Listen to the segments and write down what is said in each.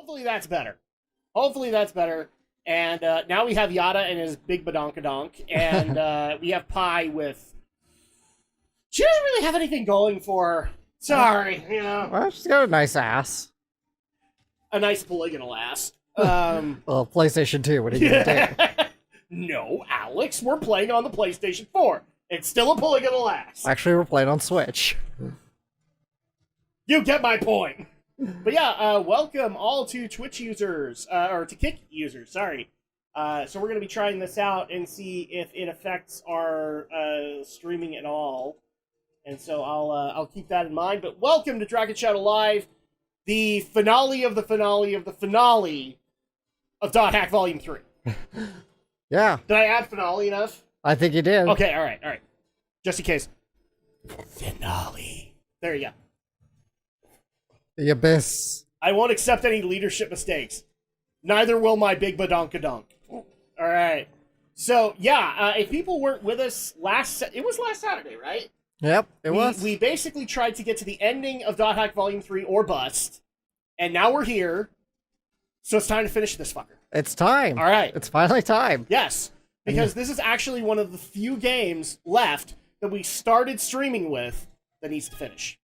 Hopefully that's better. Hopefully that's better. And now we have Yada and his big badonkadonk, and we have Pi with... She doesn't really have anything going for her. Sorry, you know. Well, she's got a nice ass. A nice polygonal ass. Well, PlayStation 2, what are you gonna do? No, Alex, we're playing on the PlayStation 4. It's still a polygonal ass. Actually, we're playing on Switch. You get my point. But yeah, welcome all to Twitch users, or to Kick users, sorry. So we're going to be trying this out and see if it affects our streaming at all. And so I'll keep that in mind. But welcome to Drak Live, the finale of the finale of the finale of Dot Hack Volume 3. Yeah. Did I add finale enough? I think you did. Okay, alright. Just in case. Finale. There you go. The Abyss. I won't accept any leadership mistakes. Neither will my big badonkadonk. Alright. So, yeah, if people weren't with us it was last Saturday, right? Yep, it was. We basically tried to get to the ending of Dot Hack Volume 3 or bust. And now we're here. So it's time to finish this fucker. It's time. All right. It's finally time. Yes. Because this is actually one of the few games left that we started streaming with that needs to finish.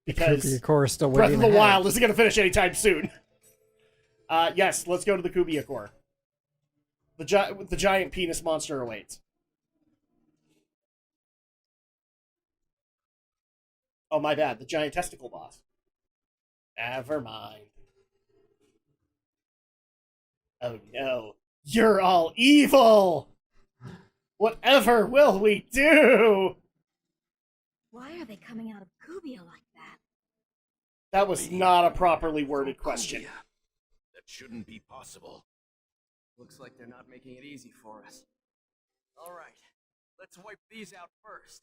Because of course, still Breath of the ahead. Wild isn't going to finish anytime soon. Yes, let's go to the Kubia Core. The giant penis monster awaits. Oh, my bad. The giant testicle boss. Never mind. Oh, no. You're all evil! Whatever will we do? Why are they coming out of Kubia like that? That was not a properly worded question. That shouldn't be possible. Looks like they're not making it easy for us. Alright, let's wipe these out first.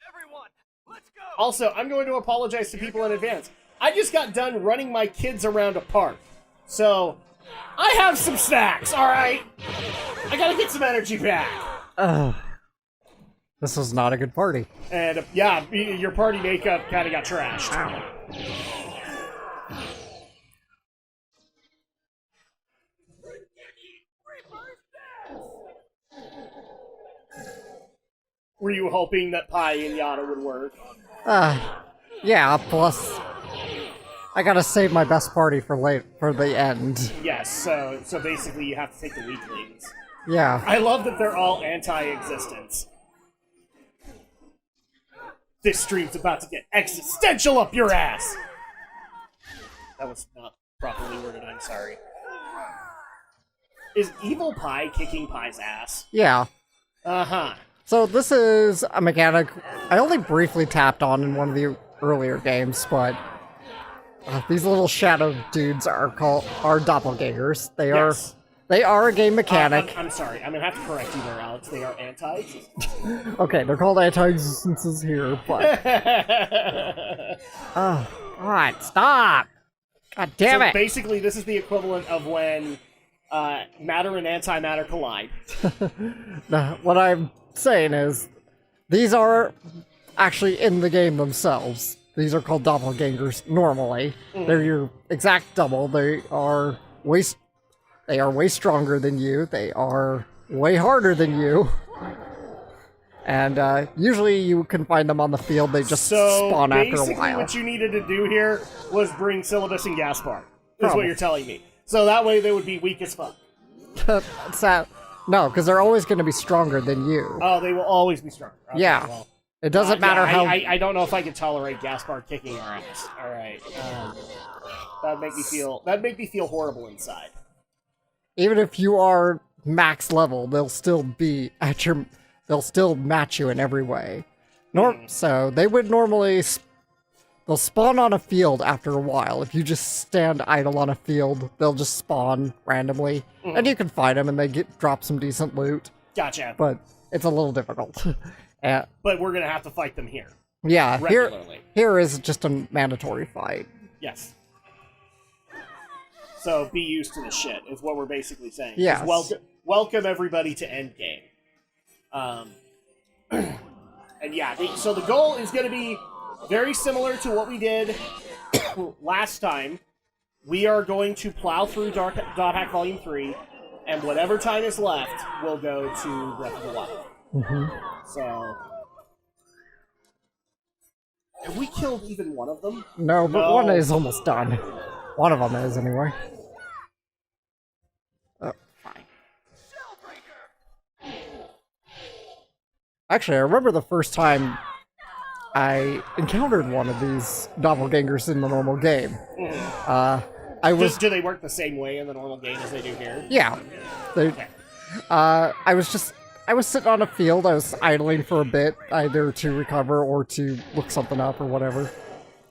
Everyone, let's go! Also, I'm going to apologize to people in advance. I just got done running my kids around a park. So, I have some snacks, alright? I gotta get some energy back. This was not a good party. And, yeah, your party makeup kind of got trashed. Ow. Were you hoping that Pi and Yada would work? Yeah, plus... I gotta save my best party for the end. Yes, so basically you have to take the weaklings. Yeah. I love that they're all anti-existence. This stream's about to get existential up your ass! That was not properly worded, I'm sorry. Is Evil Pi kicking Pi's ass? Yeah. Uh-huh. So this is a mechanic I only briefly tapped on in one of the earlier games, but these little shadow dudes are doppelgangers. They are a game mechanic. I'm sorry, I'm gonna have to correct you there, Alex. They are anti-existence. Okay, they're called anti-existences here, but... Oh, God, stop! God damn it! Basically, this is the equivalent of when matter and antimatter collide. What I'm saying is, these are actually in the game themselves. These are called doppelgangers normally. They're your exact double. They are way stronger than you. They are way harder than you. And usually you can find them on the field. They just spawn after a while. Basically what you needed to do here was bring Syllabus and Gaspar. Is what you're telling me. So that way they would be weak as fuck. No, because they're always going to be stronger than you. Oh, they will always be stronger. Okay, yeah. Well, it doesn't matter how... I don't know if I can tolerate Gaspar kicking our ass. Alright. That'd make me feel horrible inside. Even if you are max level, they'll still be at your... They'll still match you in every way. So they would normally... They'll spawn on a field after a while. If you just stand idle on a field, they'll just spawn randomly. And you can fight them and they drop some decent loot. Gotcha. But it's a little difficult. But we're going to have to fight them here. Yeah, regularly. Here is just a mandatory fight. Yes. So be used to the shit, is what we're basically saying. Yes. Welcome everybody to Endgame. And yeah, so the goal is going to be very similar to what we did last time, we are going to plow through Dot Hack Volume 3, and whatever time is left, we'll go to Breath of the Wild. So... Have we killed even one of them? No, but one is almost done. One of them is, anyway. Oh, Fine. actually, I remember the first time I encountered one of these doppelgangers in the normal game. I was... Do they work the same way in the normal game as they do here? Yeah. Okay. I was sitting on a field, I was idling for a bit, either to recover or to look something up or whatever.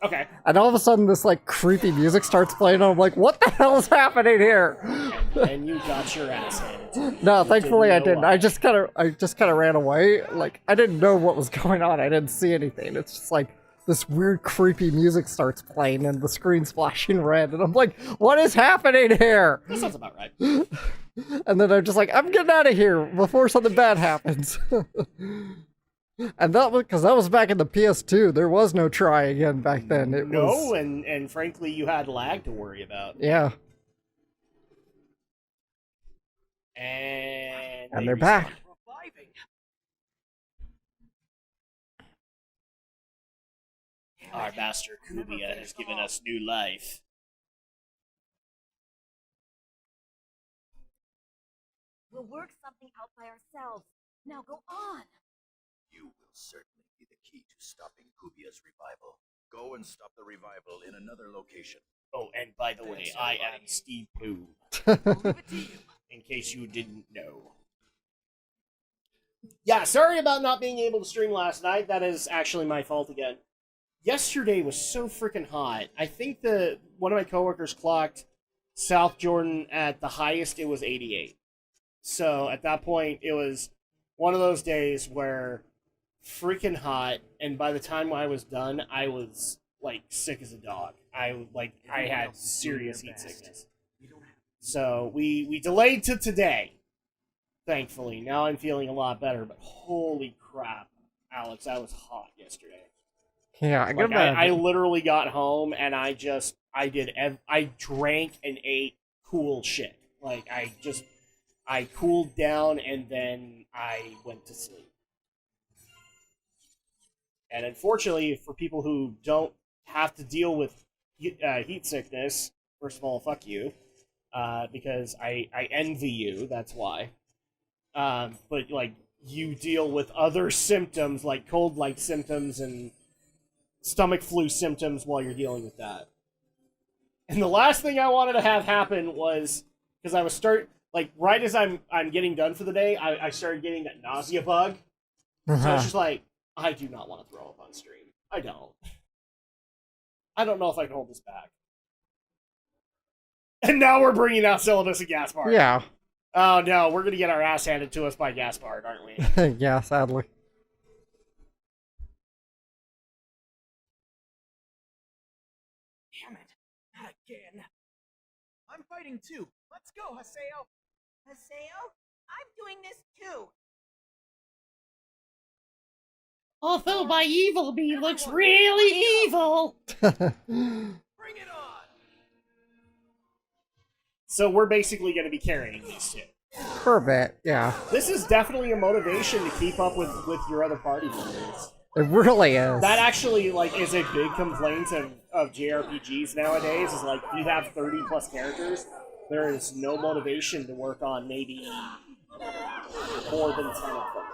Okay. And all of a sudden this like creepy music starts playing and I'm like, what the hell is happening here? And you got your ass handed. No, thankfully I didn't. didn't. I just kinda ran away. Like I didn't know what was going on. I didn't see anything. It's just like this weird creepy music starts playing and the screen's flashing red and I'm like, what is happening here? That sounds about right. And then I'm just like, I'm getting out of here before something bad happens. And that was because that was back in the PS2. There was no try again back then. It was... and frankly, you had lag to worry about. Yeah. And They're back. Reviving. Our master Kubia has given us new life. We'll work something out by ourselves. Now go on. You will certainly be the key to stopping Kubia's revival. Go and stop the revival in another location. Oh, and by the way, I am Steve Pooh. In case you didn't know. Yeah, sorry about not being able to stream last night. That is actually my fault again. Yesterday was so freaking hot. I think one of my coworkers clocked South Jordan at the highest. It was 88. So at that point, it was one of those days where freaking hot, and by the time I was done, I was like sick as a dog. I had serious heat sickness. So we delayed to today, thankfully. Now I'm feeling a lot better, but holy crap, Alex, I was hot yesterday. Yeah, I literally got home and I drank and ate cool shit. Like I cooled down and then I went to sleep. And unfortunately, for people who don't have to deal with heat sickness, first of all, fuck you, because I envy you. That's why. But like you deal with other symptoms like cold-like symptoms and stomach flu symptoms while you're dealing with that. And the last thing I wanted to have happen was because I was right as I'm getting done for the day, I started getting that nausea bug. So it's just like, I do not want to throw up on stream. I don't know if I can hold this back. And now we're bringing out Syllabus and Gaspard. Yeah. Oh no, we're gonna get our ass handed to us by Gaspard, aren't we? Yeah, sadly. Damn it. Not again. I'm fighting too. Let's go, Haseo. Haseo, I'm doing this too. Although my evil me looks really evil. Bring it on. So we're basically going to be carrying these two. For a bit, yeah. This is definitely a motivation to keep up with your other party members. It really is. That actually is a big complaint of JRPGs nowadays. Is like you have 30 plus characters, there is no motivation to work on maybe more than 10 of them.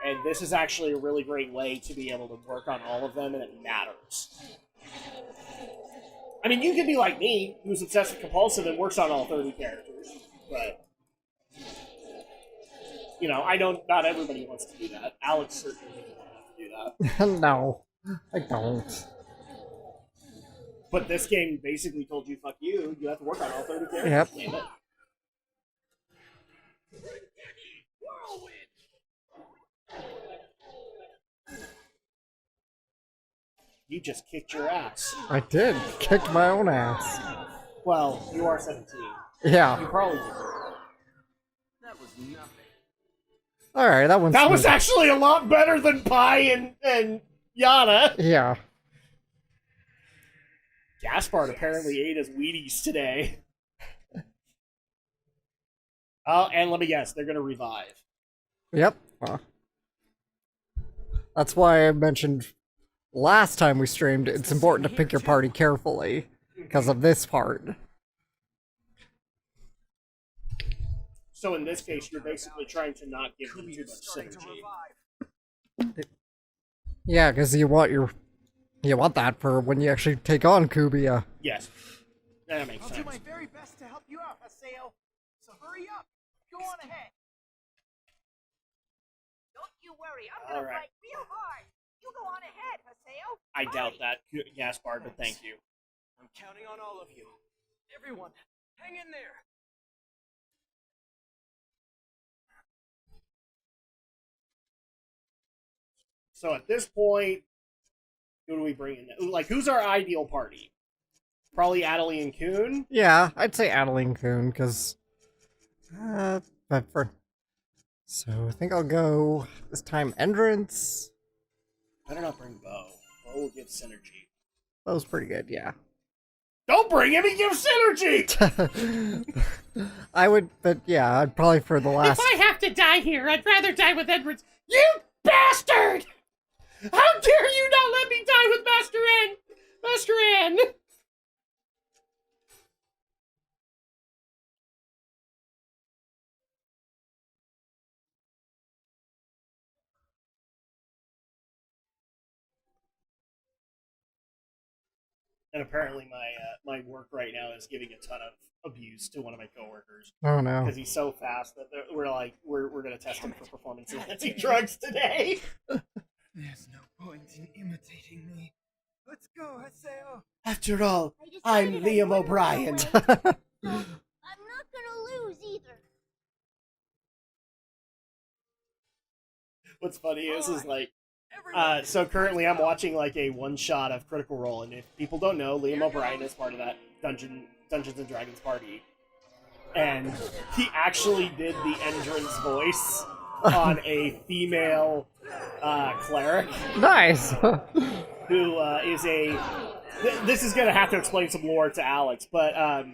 And this is actually a really great way to be able to work on all of them, and it matters. I mean, you could be like me, who's obsessive compulsive and works on all 30 characters, but I know not everybody wants to do that. Alex certainly doesn't want to do that. No, I don't. But this game basically told you, fuck you, you have to work on all 30 characters. Yep. Damn it. Whirlwind. You just kicked your ass. I did. Kicked my own ass. Well, you are 17. You Yeah. probably deserve it. That was nothing. Alright, that one's That was smooth. actually a lot better than Pi and Yana. Yeah. Gaspard apparently ate his Wheaties today. Oh, and let me guess, they're gonna revive. Yep. That's why I mentioned last time we streamed, it's important to pick your party carefully because of this part. So in this case, you're basically trying to not give them too much synergy. Yeah, because you want that for when you actually take on Kubia. Yes. That makes I'll sense. do my very best to help you out, Haseo. So hurry up. Go on ahead. Don't you worry, I'm gonna Alright. fight real hard. You go on ahead, Haseo. I doubt that, Gaspard, but thank you. I'm counting on all of you. Everyone, hang in there. So at this point, who do we bring in? Like, who's our ideal party? Probably Adelie and Kuhn? Yeah, I'd say Adeline Kuhn, because... but for... So, I think I'll go, this time, Endurance. Better not bring Bo. Bo will give synergy. That was pretty good, yeah. Don't bring him, he gives synergy! I would, but yeah, I'd probably for the last... If I have to die here, I'd rather die with Edwards. You bastard! How dare you not let me die with Master N! Master N! And apparently my work right now is giving a ton of abuse to one of my coworkers. Oh no. Because he's so fast that we're gonna test him for performance enhancing drugs today. There's no point in imitating me. Let's go, Haseo. After all, I I'm decided I Liam wouldn't O'Brien. go away, so I'm not gonna lose either. What's funny is like Everyone, so currently I'm watching like a one shot of Critical Role, and if people don't know, Liam O'Brien is part of that Dungeons and Dragons party. And he actually did the entrance voice on a female cleric Nice! who is a... This is going to have to explain some lore to Alex, but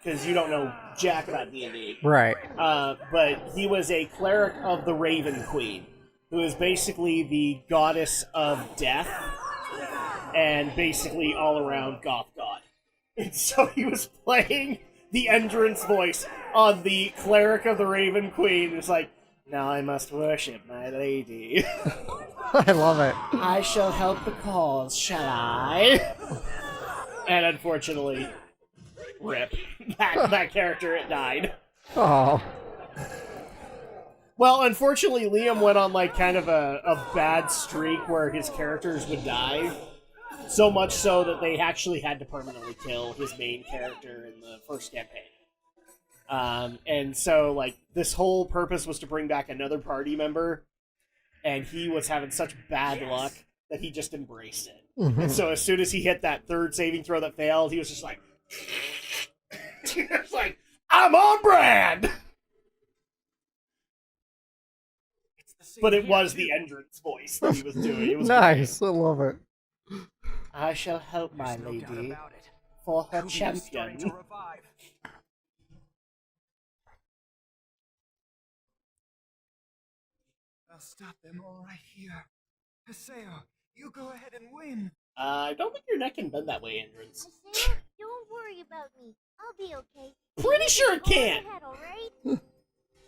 because you don't know jack about D&D. Right. But he was a cleric of the Raven Queen, who is basically the goddess of death and basically all-around goth god. And so he was playing the entrance voice on the cleric of the Raven Queen. It's like, now I must worship my lady. I love it. I shall help the cause, shall I? And unfortunately, rip. That character, it died. Oh. Well, unfortunately, Liam went on like kind of a bad streak where his characters would die. So much so that they actually had to permanently kill his main character in the first campaign. And so, like, this whole purpose was to bring back another party member, and he was having such bad luck that he just embraced it. And so as soon as he hit that third saving throw that failed, he was just like... he was like, I'm on brand! But it was the entrance voice that he was doing. It was Nice, I love it. I shall help my there's no doubt lady about it. for her Kubi is starting to champion. revive. I'll stop them all right here. Haseo, you go ahead and win. I don't think your neck can bend that way, entrance. Haseo, don't worry about me. I'll be okay. Pretty sure it Go can. ahead, all right?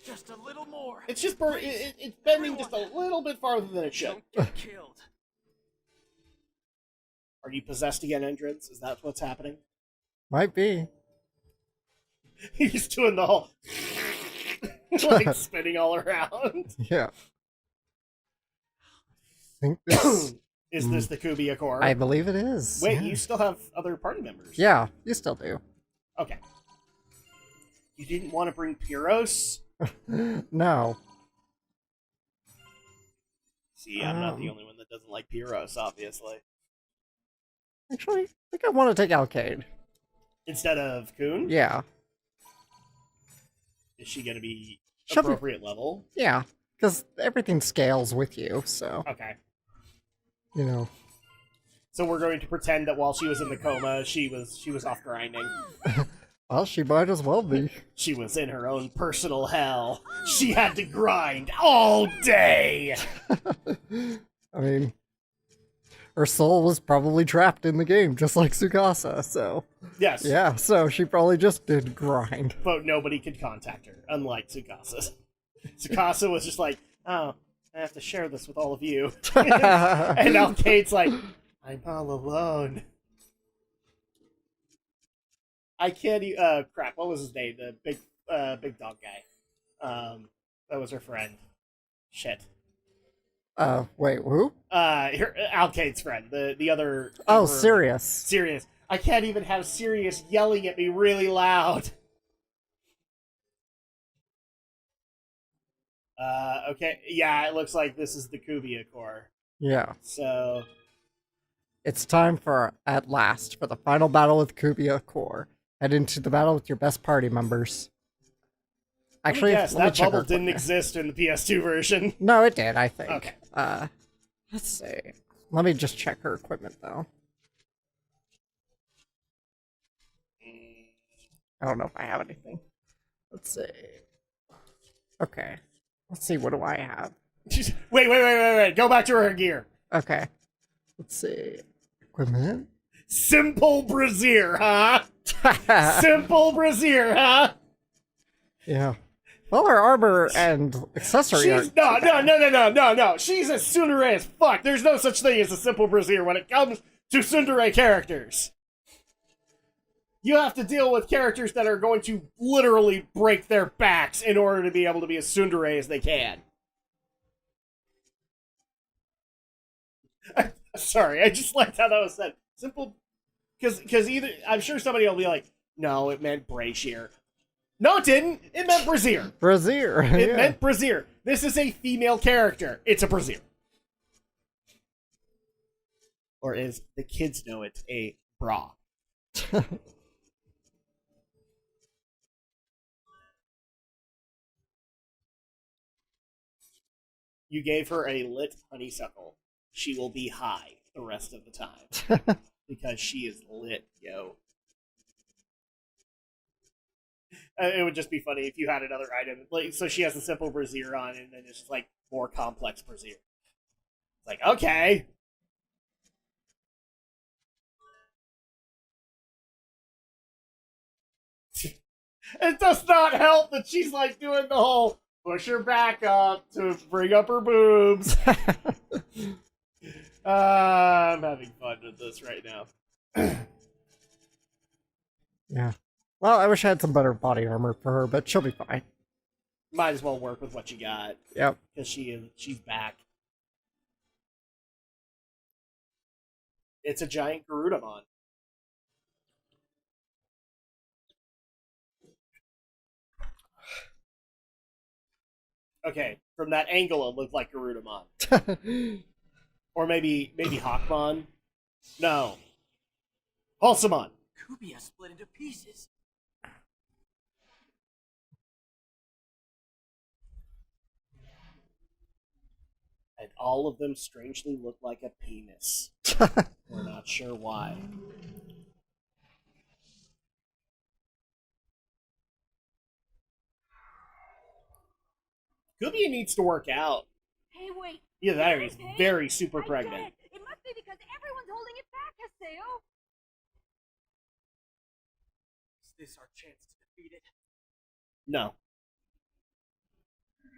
Just a little more. It's just it's bending just a little bit farther than it should. Don't get killed. Are you possessed again, entrance? Is that what's happening? Might be. He's doing the whole like spinning all around. Yeah. I think this... Is this the Kubia core? I believe it is. Wait, yeah. you still have other party members. Yeah, you still do. Okay. You didn't want to bring Pyros? No. See, I'm not the only one that doesn't like Pyros, obviously. Actually, I think I want to take Alcade. Instead of Kuhn? Yeah. Is she going to be She'll be- appropriate level? Yeah, because everything scales with you, so, Okay. you know. So we're going to pretend that while she was in the coma, she was off grinding. Well, she might as well be. She was in her own personal hell. She had to grind all day. I mean, her soul was probably trapped in the game, just like Tsukasa, so... Yes. Yeah, so she probably just did grind. But nobody could contact her, unlike Tsukasa. Tsukasa was just like, oh, I have to share this with all of you. And now Kate's like, I'm all alone. I can't crap, what was his name? The big dog guy. That was her friend. Shit. Wait, who? Alcade's friend, the other... Oh, Sirius. Sirius. I can't even have Sirius yelling at me really loud. Okay, yeah, it looks like this is the Kubia core. Yeah. So... It's time for, at last, for the final battle with Kubia Core. Head into the battle with your best party members. Actually, yes, let me that check bubble her didn't equipment. exist in the PS2 version. No, it did, I think. Okay. Let's see. Let me just check her equipment, though. I don't know if I have anything. Let's see. Okay. Let's see, what do I have? Wait. Go back to her gear. Okay. Let's see. Equipment? Simple brazier, huh? Simple brazier, huh? Yeah. Well, her armor and accessory She's no. She's as tsundere as fuck. There's no such thing as a simple brazier when it comes to tsundere characters. You have to deal with characters that are going to literally break their backs in order to be able to be as tsundere as they can. Sorry, I just liked how that was said. Simple, because either I'm sure somebody will be like, no, it meant brazier. No, it didn't. It meant brazier. Brazier. It meant brazier. This is a female character. It's a brazier. Or as the kids know it, a bra. You gave her a lit honeysuckle. She will be high the rest of the time. Because she is lit, yo. It would just be funny if you had another item. Like, so she has a simple brazier on, and then it's just like more complex brazier. It's like, okay. It does not help that she's like doing the whole push her back up to bring up her boobs. I'm having fun with this right now. Yeah. Well, I wish I had some better body armor for her, but she'll be fine. Might as well work with what you got. Yep. Because she's back. It's a giant Garudamon. Okay, from that angle it looked like Garudamon. Or maybe Hawkmon. No. Pulsamon. Kubia split into pieces. And all of them strangely look like a penis. We're not sure why. Kubia needs to work out. Hey, wait. Either that or he's Okay. very super I pregnant. get it. It must be because everyone's holding it back, Haseo. Is this our chance to defeat it? No. We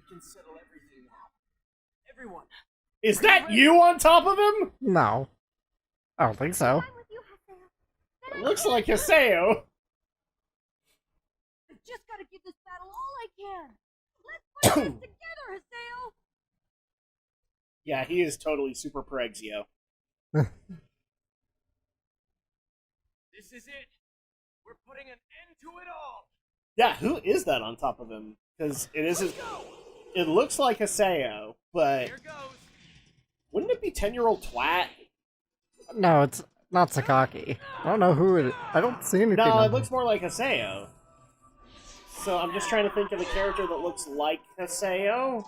can settle everything now. Everyone. Is that you on top of him? No. I don't think so. I'm with you, Haseo. It looks like Haseo. I just gotta give this battle all I can. Let's fight this together, Haseo. Yeah, he is totally super Pregzio. This is it. We're putting an end to it all. Yeah, who is that on top of him? Because it isn't. It looks like Haseo, but Here goes. wouldn't it be 10-year-old twat? No, it's not Sakaki. I don't know who it is. I don't see anything. No, on it looks more like Haseo. So I'm just trying to think of a character that looks like Haseo.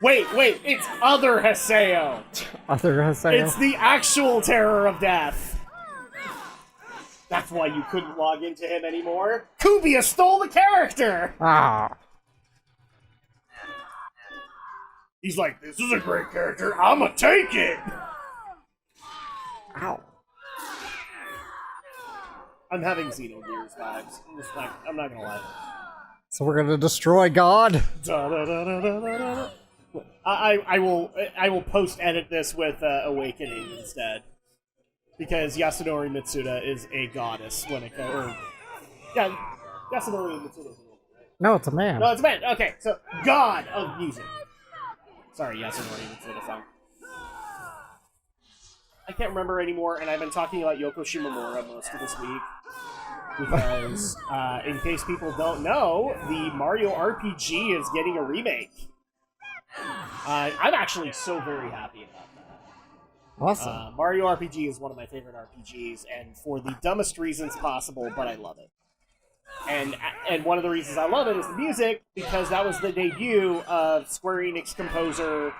Wait, it's other Haseo. Other Haseo? It's the actual Terror of Death. That's why you couldn't log into him anymore. Kubiya stole the character! Ah. He's like, this is a great character, I'ma take it! Ow. I'm having Xenogears vibes. I'm not gonna lie. So we're gonna destroy God? I will post-edit this with Awakening instead. Because Yasunori Mitsuda is a goddess when it comes... Yeah, Yasunori Mitsuda is a woman, right? No, it's a man. No, it's a man. Okay, so God of music. Sorry, Yasunori Mitsuda song. I can't remember anymore, and I've been talking about Yoko Shimomura most of this week. Because, in case people don't know, the Mario RPG is getting a remake. I'm actually so very happy about that. Awesome. Mario RPG is one of my favorite RPGs, and for the dumbest reasons possible, but I love it. And one of the reasons I love it is the music, because that was the debut of Square Enix composer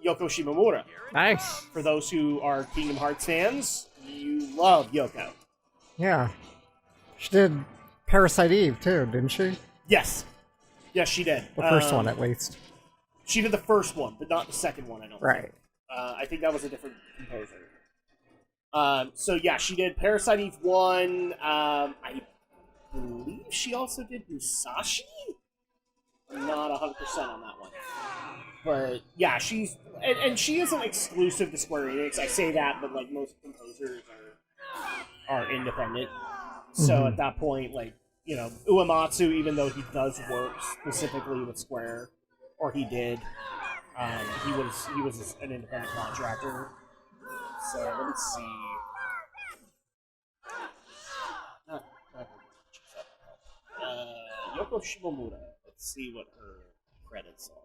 Yoko Shimomura. Nice. For those who are Kingdom Hearts fans, you love Yoko. Yeah. She did Parasite Eve, too, didn't she? Yes. Yes, she did. The first one, at least. She did the first one, but not the second one, I don't Right. think. I think that was a different composer. So yeah, she did Parasite Eve 1. I believe she also did Musashi? I'm not 100% on that one. But yeah, she's... And she isn't exclusive to Square Enix. I say that, but like most composers are independent. So at that point, like, you know, Uematsu, even though he does work specifically with Square, or he did, he was an independent contractor. So let me see. Yoko Shimomura. Let's see what her credits are.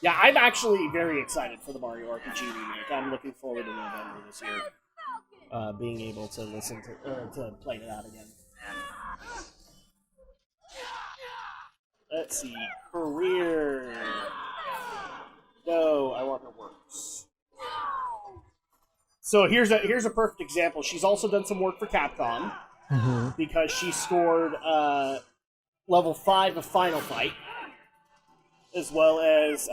Yeah, I'm actually very excited for the Mario RPG remake. I'm looking forward to November this year, being able to listen to play it out again. Let's see, career. No, I want her works. So here's a perfect example. She's also done some work for Capcom because she scored level 5 of Final Fight, as well as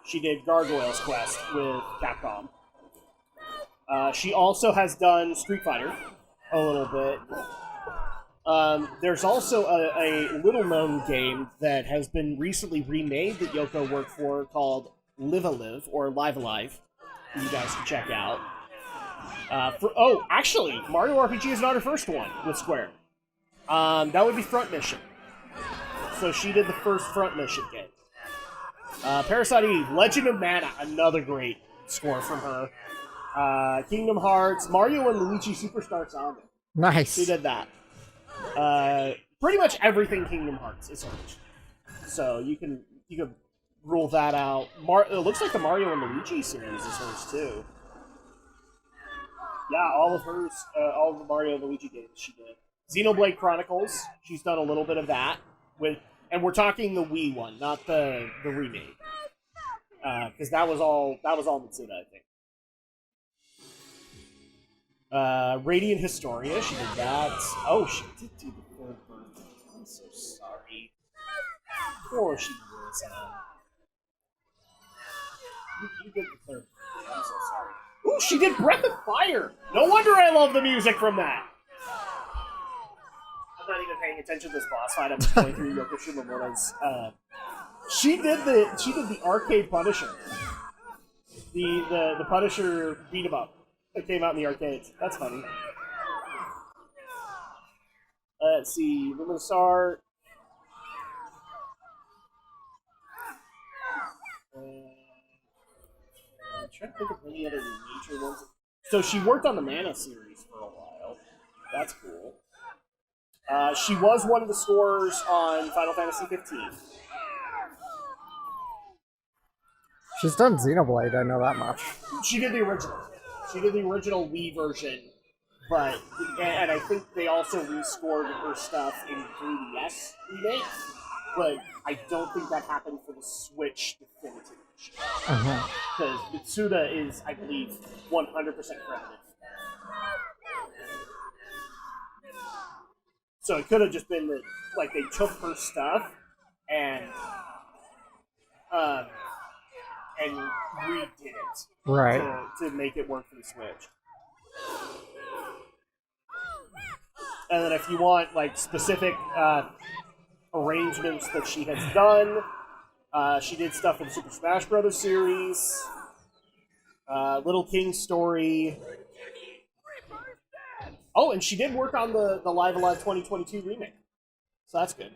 she did Gargoyle's Quest with Capcom. She also has done Street Fighter a little bit. There's also a little-known game that has been recently remade that Yoko worked for called Live Alive, or Live Alive, that you guys can check out. Actually, Mario RPG is not her first one with Square. That would be Front Mission. So she did the first Front Mission game. Parasite Eve, Legend of Mana, another great score from her. Kingdom Hearts, Mario and Luigi Superstar Saga. Nice. She did that. Pretty much everything Kingdom Hearts is hers. So you can rule that out. It looks like the Mario and Luigi series is hers too. Yeah, all of hers, all of the Mario and Luigi games she did. Xenoblade Chronicles, she's done a little bit of that and we're talking the Wii one, not the remake, because that was all Mitsuda, I think. Radiant Historia, she did that. Oh, she did do the third birthday. I'm so sorry. Poor she was. You did the third birthday. I'm so sorry. Ooh, she did Breath of Fire! No wonder I love the music from that! I'm not even paying attention to this boss fight. I'm just going through Yoko Shimomura's. She did the arcade Punisher. The Punisher beat 'em up. It came out in the arcades. That's funny. Let's see. Luminous Art. I'm trying to think of any other major ones. So she worked on the Mana series for a while. That's cool. She was one of the scorers on Final Fantasy 15. She's done Xenoblade, I know that much. She did the original. She did the original Wii version but and I think they also rescored her stuff in 3DS remake, but I don't think that happened for the Switch Definitive Edition. Because Mitsuda is, I believe, 100% credited. So it could have just been that, like, they took her stuff and redid it Right. to make it work for the Switch. And then if you want like specific arrangements that she has done, she did stuff for the Super Smash Bros. Series, Little King Story. Oh, and she did work on the Live Alive 2022 remake. So that's good.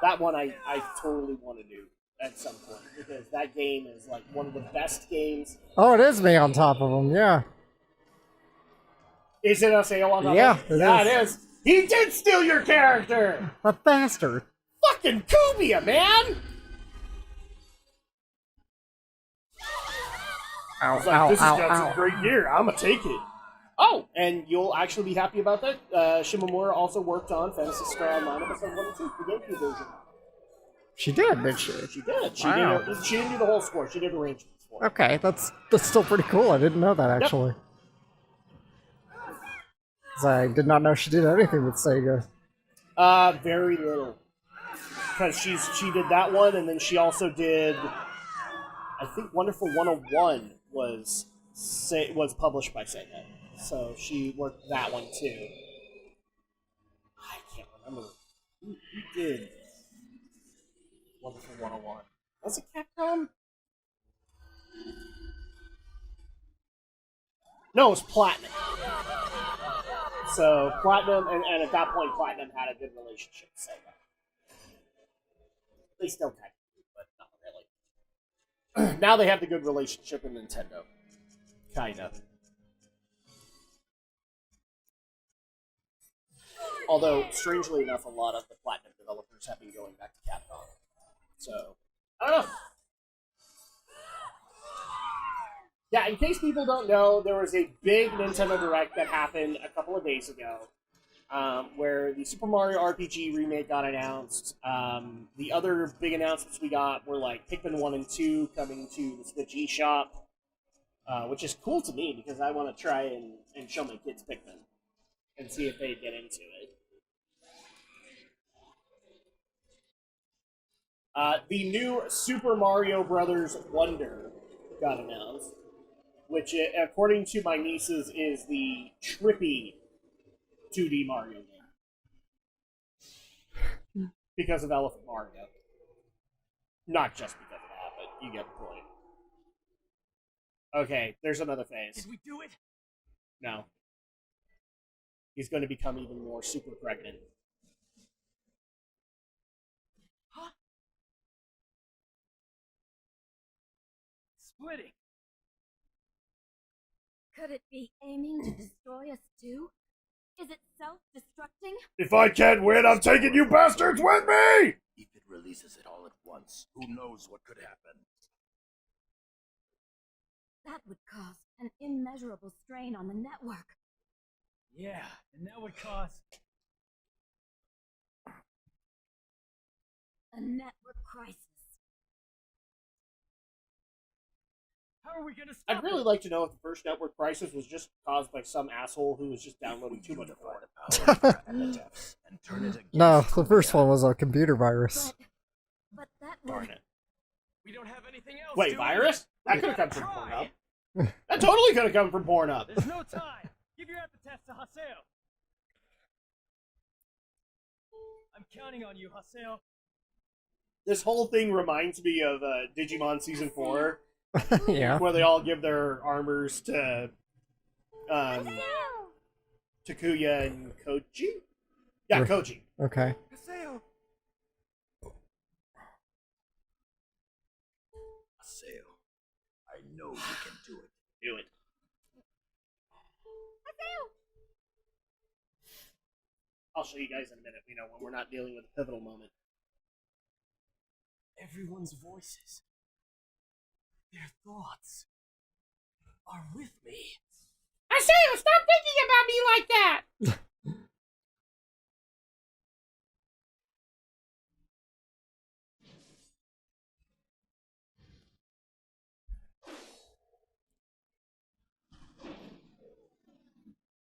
That one I totally want to do at some point, because that game is like one of the best games. Oh, it is me on top of him, yeah. Is it Aseo on top Yeah, of him? Yeah, it is. He did steal your character! A bastard. Fucking Kubia, man! Ow, It's like, ow, this has ow, got some ow. great gear. I'm gonna take it. Oh, and you'll actually be happy about that. Shimomura also worked on Phantasy Star Online Episode 1 and 2, the GameCube version. She did she? She did. Wow. She didn't do the whole score. She did arrangements for it. Okay, that's still pretty cool. I didn't know that, actually. 'Cause I did not know she did anything with Sega. Very little. Because she did that one, and then she also did, I think Wonderful 101 was published by Sega. So she worked that one too. I can't remember. Who did Wonderful 101? Was it Capcom? No, it was Platinum. So Platinum, and at that point, Platinum had a good relationship with Sega. They still kind of do, but not really. Now they have the good relationship with Nintendo. Kind of. Although, strangely enough, a lot of the Platinum developers have been going back to Capcom. So, I don't know. Yeah, in case people don't know, there was a big Nintendo Direct that happened a couple of days ago, where the Super Mario RPG remake got announced. The other big announcements we got were like Pikmin 1 and 2 coming to the Switch eShop, which is cool to me because I want to try and show my kids Pikmin and see if they get into it. The new Super Mario Brothers Wonder got announced, which, according to my nieces, is the trippy 2D Mario game. Because of Elephant Mario. Not just because of that, but you get the point. Okay, there's another phase. Did we do it? No. He's going to become even more super pregnant. Huh? Splitting. Could it be aiming to destroy us too? Is it self-destructing? If I can't win, I'm taking you bastards with me! If it releases it all at once, who knows what could happen? That would cause an immeasurable strain on the network. Yeah, and that would cause... A network crisis. How are we gonna stop I'd really like to know if the first network crisis was just caused by some asshole who was just downloading too much porn. And turn it against No, the first Kuya. one was a computer virus. But that Darn would... it. We don't have anything else, Wait, do we? virus? That We could have come gotta from try. Pornhub. That totally could have come from Pornhub. There's no time. Give your epitaph to Haseo. I'm counting on you, Haseo. This whole thing reminds me of Digimon Season 4, Yeah. where they all give their armors to Takuya and Koji? Yeah, Right. Koji. Okay. Haseo. Aseo, I know you can do it. Do it. I'll show you guys in a minute, when we're not dealing with a pivotal moment. Everyone's voices, their thoughts, are with me. Aseo!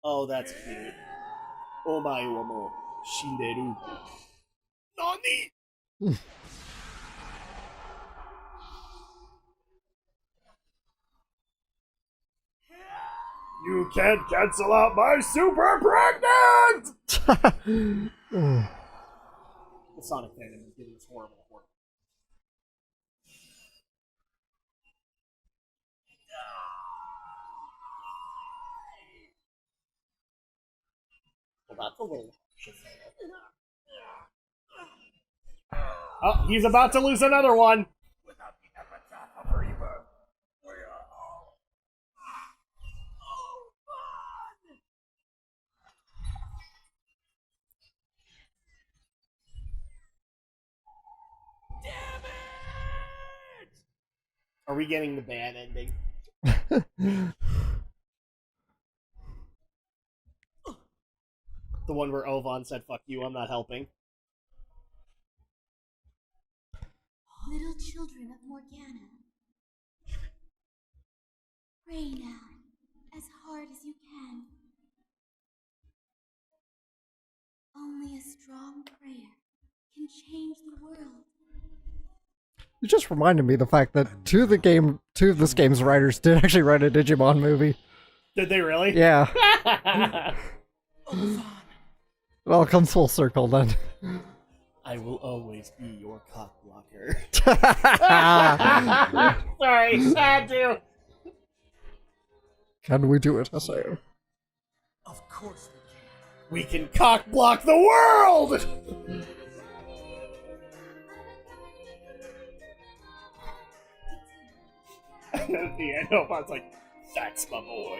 Oh, that's cute. Omae wa mo shinderu. Nani? You can't cancel out my super pregnant! The Sonic fandom is getting this horrible. Well, that's a little. Oh, he's about to lose another one. Without the epitaph of Reaper, we are all fun! Damn it! Are we getting the bad ending? The one where Ovan said, "Fuck you, I'm not helping." Little children of Morgana, pray now, as hard as you can. Only a strong prayer can change the world. You just reminded me of the fact that two of this game's writers did actually write a Digimon movie. Did they really? Yeah. It all comes full circle then. I will always be your cock blocker. Sorry, had to. Can we do it, Haseo? Of course We can cock block the world! And then at the end, Oban's like, "That's my boy."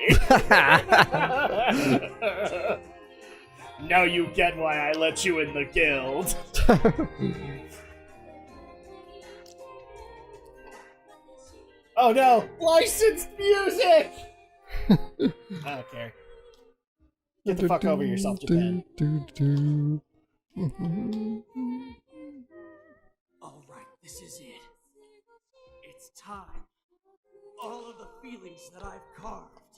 Now you get why I let you in the guild. Oh no! Licensed music! I don't care. Get the fuck over yourself, Japan. Alright, this is it. It's time. All of the feelings that I've carved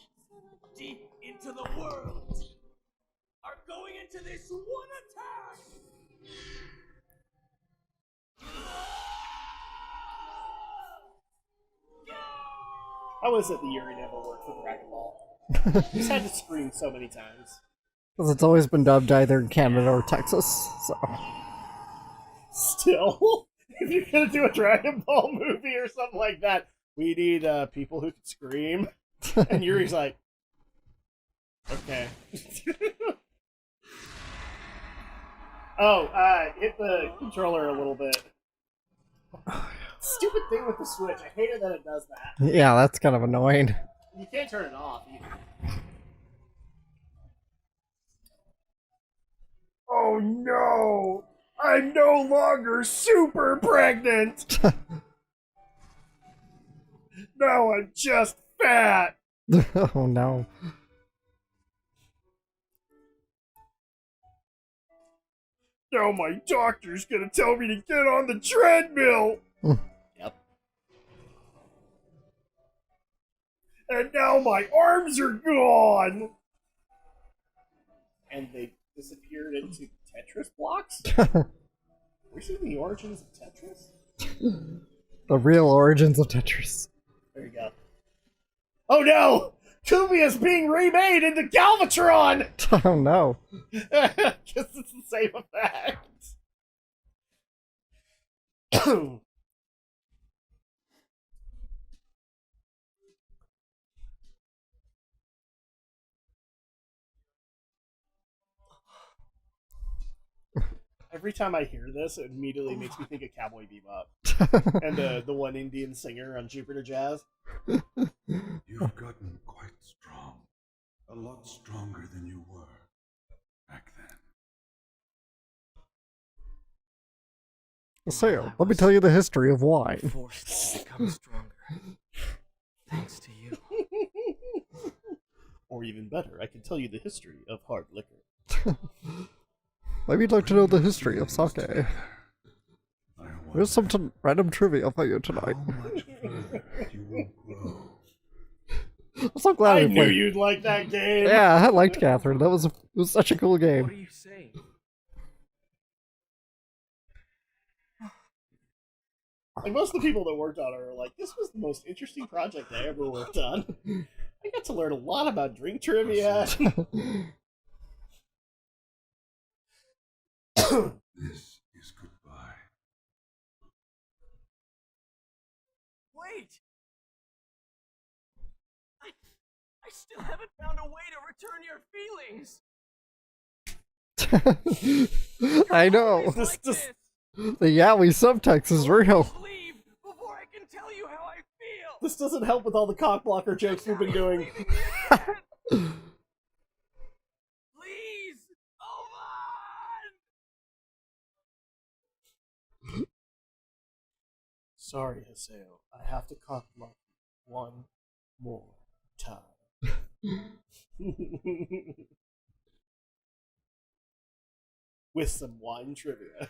deep into the world are going into this one attack! How is it the Yuri never worked for Dragon Ball? He's had to scream so many times. Because it's always been dubbed either in Canada or Texas, so. Still, if you're gonna do a Dragon Ball movie or something like that, we need people who can scream. And Yuri's like, okay. Hit the controller a little bit. Stupid thing with the Switch. I hate it that it does that. Yeah, that's kind of annoying. You can't turn it off either. Oh no! I'm no longer super pregnant! Now I'm just fat! Oh no. Now my doctor's gonna tell me to get on the treadmill! Yep. And now my arms are gone! And they disappeared into Tetris blocks? We're seeing the origins of Tetris? The real origins of Tetris. There you go. Oh no! Kumia's being remade into Galvatron! Oh no. Because it's the same effect. Every time I hear this, it immediately makes me think of Cowboy Bebop. And the one Indian singer on Jupiter Jazz. You've gotten quite strong. A lot stronger than you were back then. So, let me tell you the history of wine. Forced to become stronger. Thanks to you. Or even better, I can tell you the history of hard liquor. Maybe you'd like to know the history of sake. Here's some random trivia for you tonight. How much further you will grow. I'm so glad I we knew played. you'd like that game. Yeah, I liked Catherine. That was it was such a cool What game. are you saying? Like, most of the people that worked on it are like, this was the most interesting project I ever worked on. I got to learn a lot about drink trivia. This is goodbye. Wait! I still haven't found a way to return your feelings! I know. Always This- like this- The Yaoi subtext is real. Please leave before I can tell you how I feel! This doesn't help with all the cockblocker jokes we've been doing. Leaving me again. Please! Ovan! Sorry, Haseo. I have to cockblock one more time. With some wine trivia.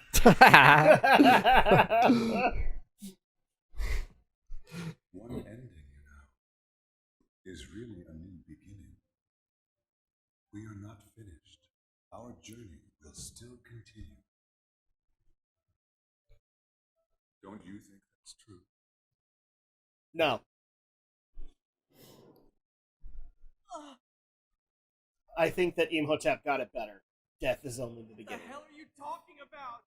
One ending, is really a new beginning. We are not finished. Our journey will still continue. Don't you think that's true? No. I think that Imhotep got it better. Death is only the What the beginning. hell are you talking about?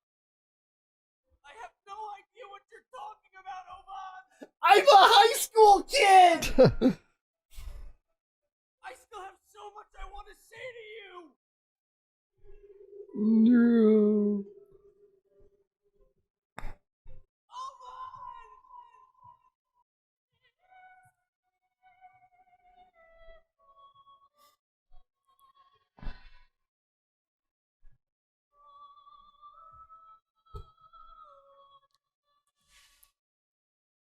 I have no idea what you're talking about, Ovan! I'm a high school kid! I still have so much I want to say to you! No. Ovan!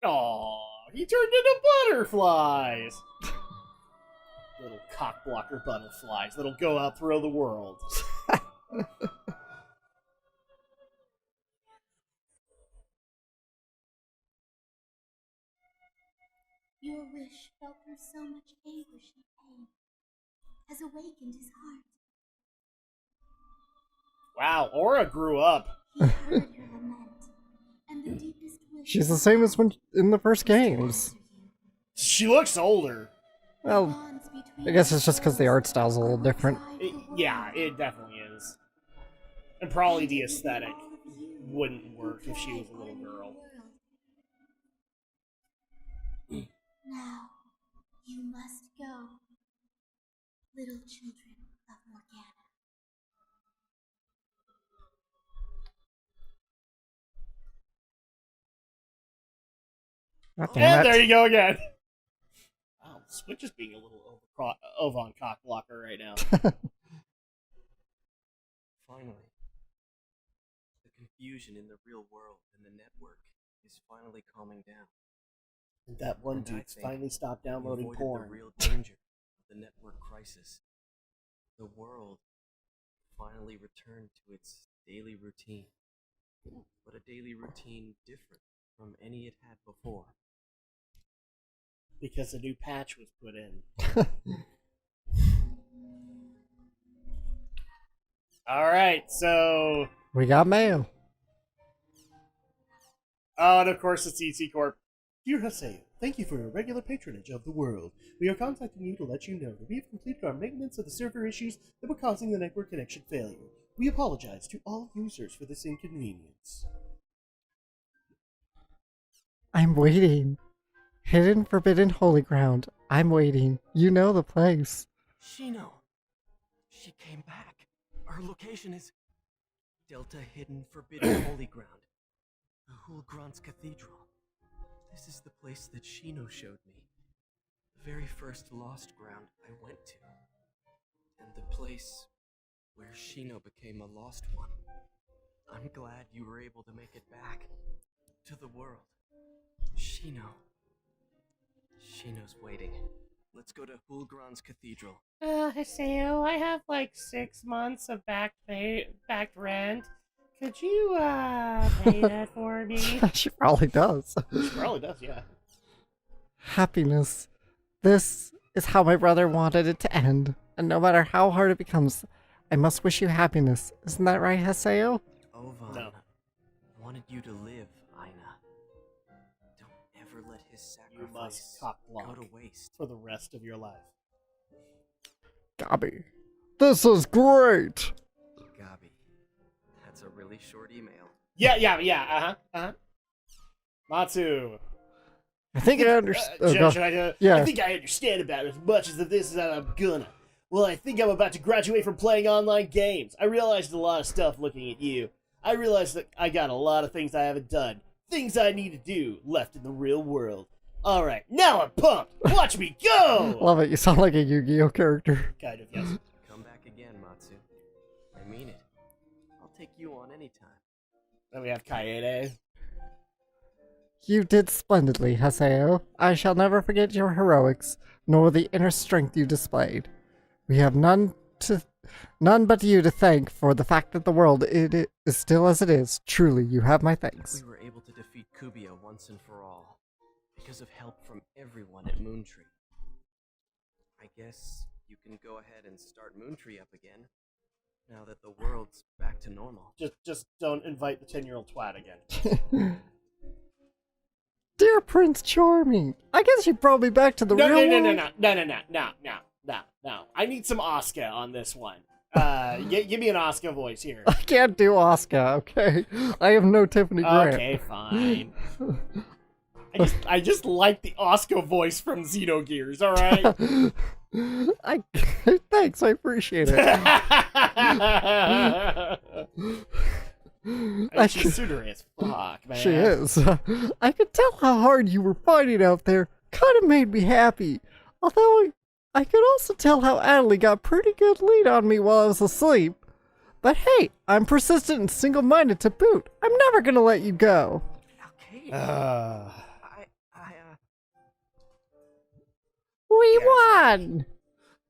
Aw, he turned into butterflies! Little cockblocker butterflies that'll go out through the world. Your wish felt through so much anguish and pain, has awakened his heart. Wow, Aura grew up. He heard your lament, and the deepest wish. She's the same as when in the first games. She looks older. Well, I guess it's just because the art style's a little different. Yeah, it definitely is. And probably the aesthetic wouldn't work if she was a little girl. Now, you must go, little children of Morgana. God And damn there it. you go again. Wow, Switch is being a little Ovan cockblocker right now. Finally. The confusion in the real world and the network is finally calming down. And that one And I dude's think finally stopped We downloading avoided porn. the real danger of the network crisis. The world finally returned to its daily routine. But a daily routine different from any it had before. Because a new patch was put in. Alright, so... We got mail. Oh, and of course it's ET Corp. Dear Haseo, thank you for your regular patronage of the world. We are contacting you to let you know that we have completed our maintenance of the server issues that were causing the network connection failure. We apologize to all users for this inconvenience. I'm waiting. Hidden, forbidden, holy ground. I'm waiting. You know the place. Shino! She came back. Her location is Delta Hidden Forbidden Holy Ground. The Hulgrons Cathedral. This is the place that Shino showed me. The very first lost ground I went to. And the place where Shino became a lost one. I'm glad you were able to make it back to the world. Shino. Shino's waiting. Let's go to Hulgrons Cathedral. Haseo, I have like 6 months of backed rent. Could you, pay that for me? She probably does. She probably does, yeah. Happiness. This is how my brother wanted it to end, and no matter how hard it becomes, I must wish you happiness. Isn't that right, Haseo? Ovan No. wanted you to live, Aina. Don't ever let his You must sacrifice cock go block to waste. for the rest of your life. Gabi, this is great! Gabi, that's a really short email. Yeah. Matsu. I think I understand. Should I, yeah. I think I understand about as much as this as I'm gonna. Well, I think I'm about to graduate from playing online games. I realized a lot of stuff looking at you. I realized that I got a lot of things I haven't done. Things I need to do left in the real world. Alright, now I'm pumped! Watch me go! Love it, you sound like a Yu-Gi-Oh character. Kind of, yes. Come back again, Matsu. I mean it. I'll take you on anytime. Then we have Kaede. You did splendidly, Haseo. I shall never forget your heroics, nor the inner strength you displayed. We have none but you to thank for the fact that the world is still as it is. Truly, you have my thanks. We were able to defeat Kubiya once and for all, because of help from everyone at Moontree. I guess you can go ahead and start Moontree up again, now that the world's back to normal. Just don't invite the 10-year-old twat again. Dear Prince Charming, I guess you brought me back to the real world. No. I need some Oscar on this one. Give me an Oscar voice here. I can't do Oscar, okay? I have no Tiffany Grant. Okay, fine. I just like the Oscar voice from Xenogears, alright? Thanks, I appreciate it. She's sooner as fuck, man. She is. I could tell how hard you were fighting out there. Kind of made me happy. Although I could also tell how Adelie got pretty good lead on me while I was asleep. But hey, I'm persistent and single-minded to boot. I'm never gonna let you go. Okay. We won!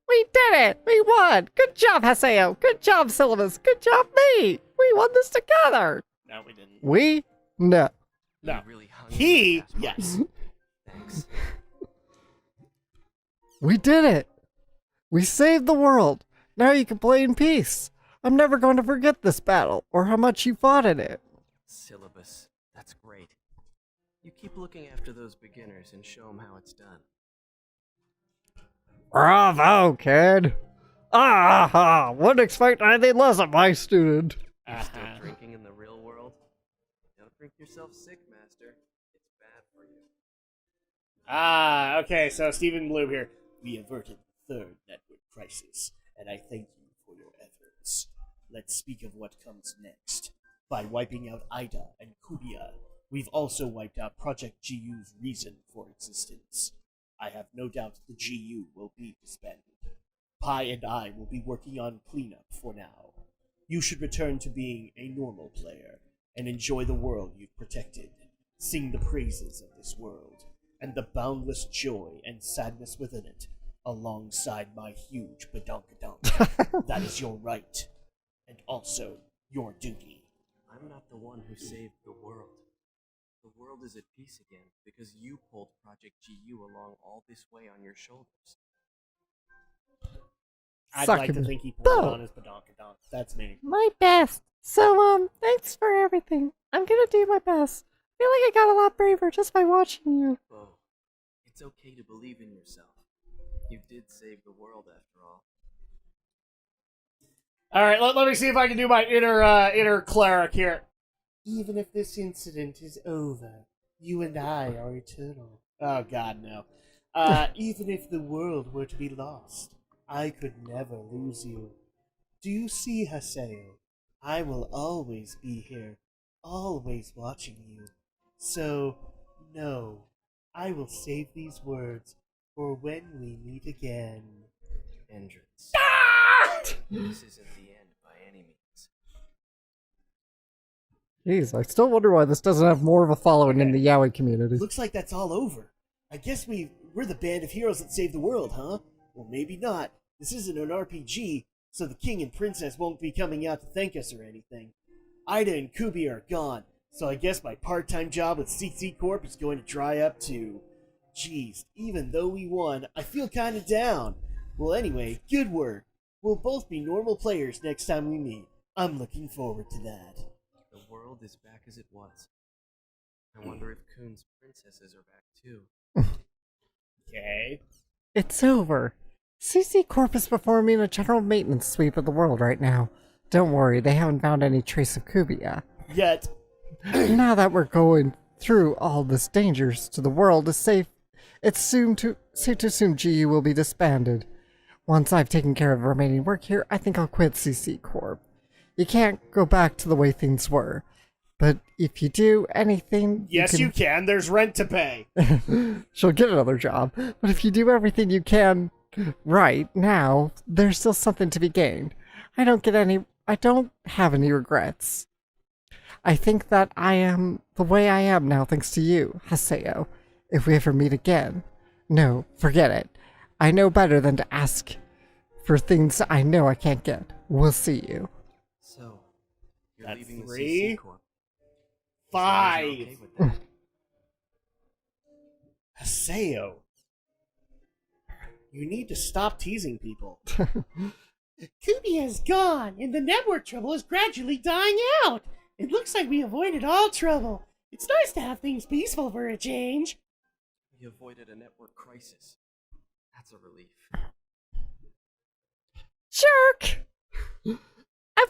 We did it! We won! Good job, Haseo! Good job, Syllabus! Good job, me! We won this together! No, we didn't. We? No. No. You really hung in He? there, Asper. Yes. Thanks. We did it! We saved the world! Now you can play in peace! I'm never going to forget this battle, or how much you fought in it. Syllabus. That's great. You keep looking after those beginners and show them how it's done. Bravo, kid! Ah, wouldn't expect anything less of my student. You're still drinking in the real world? Don't drink yourself sick, Master. It's bad for you. Okay, so Stephen Bloom here. We averted the third network crisis, and I thank you for your efforts. Let's speak of what comes next. By wiping out Ida and Kubiya, we've also wiped out Project GU's reason for existence. I have no doubt the GU will be disbanded. Pi and I will be working on cleanup for now. You should return to being a normal player and enjoy the world you've protected. Sing the praises of this world and the boundless joy and sadness within it, alongside my huge badonkadonk. That is your right, and also your duty. I'm not the one who saved the world. The world is at peace again because you pulled Project GU along all this way on your shoulders. I'd Suck like to him. think he pulled it on his badonkadonk. That's me. My best. So, thanks for everything. I'm gonna do my best. I feel like I got a lot braver just by watching you. Oh, it's okay to believe in yourself. You did save the world after all. Alright, let me see if I can do my inner cleric here. Even if this incident is over, you and I are eternal. Oh god, no. Even if the world were to be lost, I could never lose you. Do you see, Haseo? I will always be here, always watching you. So, no, I will save these words for when we meet again. Endrance. This isn't the end by any means. Jeez, I still wonder why this doesn't have more of a following in the yaoi community. Looks like that's all over. I guess we're the band of heroes that saved the world, huh? Well, maybe not. This isn't an RPG, so the king and princess won't be coming out to thank us or anything. Ida and Kubi are gone, so I guess my part-time job with CC Corp is going to dry up too. Jeez, even though we won, I feel kinda down. Well, anyway, good work. We'll both be normal players next time we meet. I'm looking forward to that. The world is back as it was. I wonder if Kuhn's princesses are back too. Okay. It's over. CC Corp is performing a general maintenance sweep of the world right now. Don't worry, they haven't found any trace of Kubia. Yet. Now that we're going through all this dangers to the world is safe, it's safe to assume GU will be disbanded. Once I've taken care of remaining work here, I think I'll quit CC Corp. You can't go back to the way things were. But if you do anything... Yes, you can. There's rent to pay. She'll get another job. But if you do everything you can right now, there's still something to be gained. I don't have any regrets. I think that I am the way I am now thanks to you, Haseo. If we ever meet again... No, forget it. I know better than to ask for things I know I can't get. We'll see you. So, you're That's leaving 3, the CC Corp. 5. Okay with that. Haseo. You need to stop teasing people. Kubia's gone, and the network trouble is gradually dying out. It looks like we avoided all trouble. It's nice to have things peaceful for a change. We avoided a network crisis. That's a relief. Jerk! I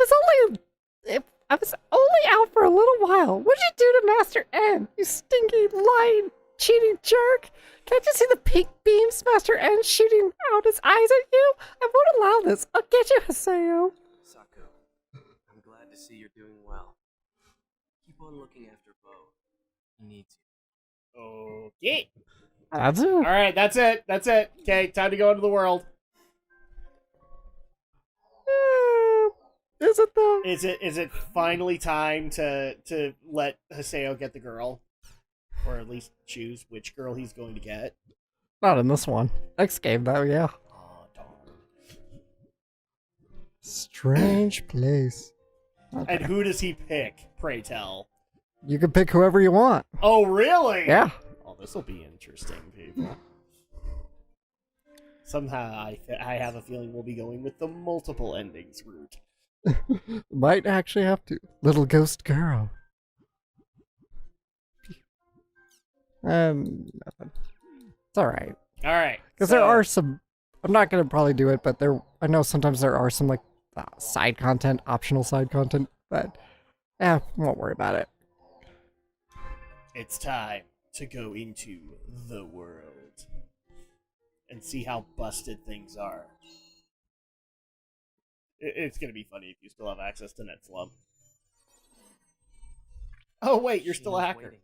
was only out for a little while. What'd you do to Master N? You stinky, lying, cheating jerk! Can't you see the pink beams Master N shooting out his eyes at you? I won't allow this. I'll get you, Haseo. Saku, I'm glad to see you're doing well. Keep on looking after Bo. He needs you. Okay. That's it. Alright, that's it. That's it. Okay, time to go into the world. Is it though? Is it finally time to let Haseo get the girl? Or at least choose which girl he's going to get? Not in this one. Next game though, yeah. Oh, darn. Strange place. Okay. And who does he pick, pray tell? You can pick whoever you want. Oh, really? Yeah. Oh, this will be interesting, people. Somehow I have a feeling we'll be going with the multiple endings route. Might actually have to. Little ghost girl. Nothing. It's alright. Alright. Because there are some... I'm not going to probably do it, but I know sometimes there are some, like, side content, optional side content, but... won't worry about it. It's time to go into the world. And see how busted things are. It's gonna be funny if you still have access to NetSlum. Oh wait, you're still a Sheena's hacker. waiting.